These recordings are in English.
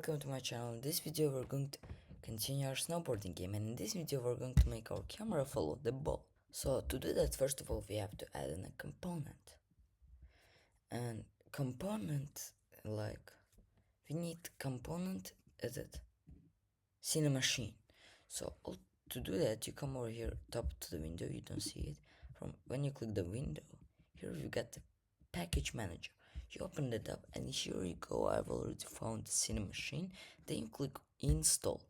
welcome to my channel. In this video we're going to continue our snowboarding game, and in this video we're going to make our camera follow the ball. So to do that, first of all we have to add in a component. And component, like, we need component edit Cinemachine. So to do that, you come over here top to the window, you don't see it. From when you click the window, here you got the package manager. You open it up and here you go. I've already found the Cinemachine. Then you click install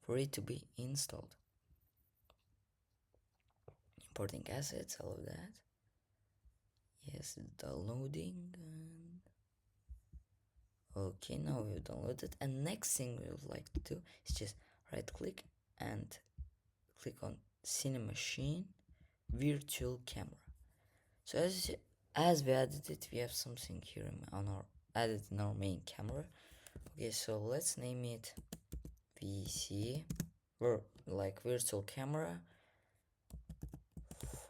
for it to be installed. Importing assets, all of that. Yes, it's downloading. And okay, now we've downloaded. And next thing we would like to do is just right click and click on Cinemachine virtual camera. So as we added it, we have something here on our added in our main camera. Okay, so let's name it VC, or like virtual camera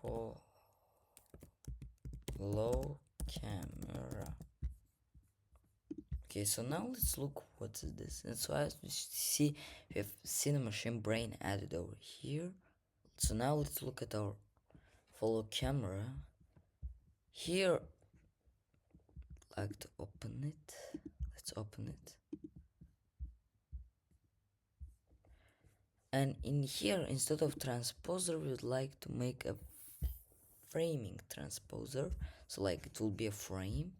for low camera. Okay, so now let's look what is this. And so as we see, we have Cinemachine brain added over here. So now let's look at our follow camera. Here, like to open it. Let's open it. And in here, instead of transposer, we would like to make a framing transposer. So like it will be a frame.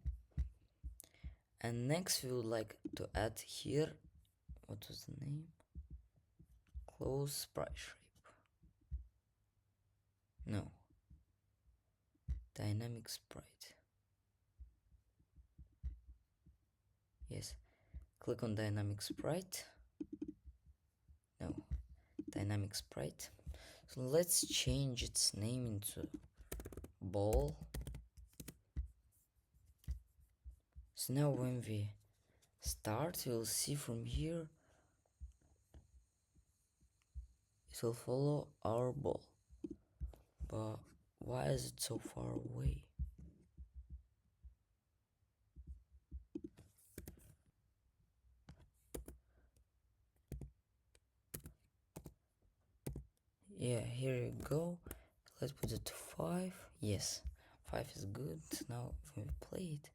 And next we would like to add here, what was the name? Close sprite shape. No. Dynamic sprite. Yes. Click on dynamic sprite. No. Dynamic sprite. So let's change its name into ball. So now when we start, we'll see from here it will follow our ball. But why is it so far away? Yeah, here you go. Let's put it to 5. Yes, 5 is good. Now when we play it,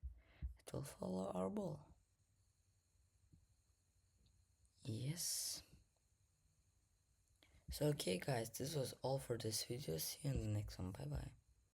it will follow our ball. Yes. So okay guys, this was all for this video. See you in the next one. Bye bye.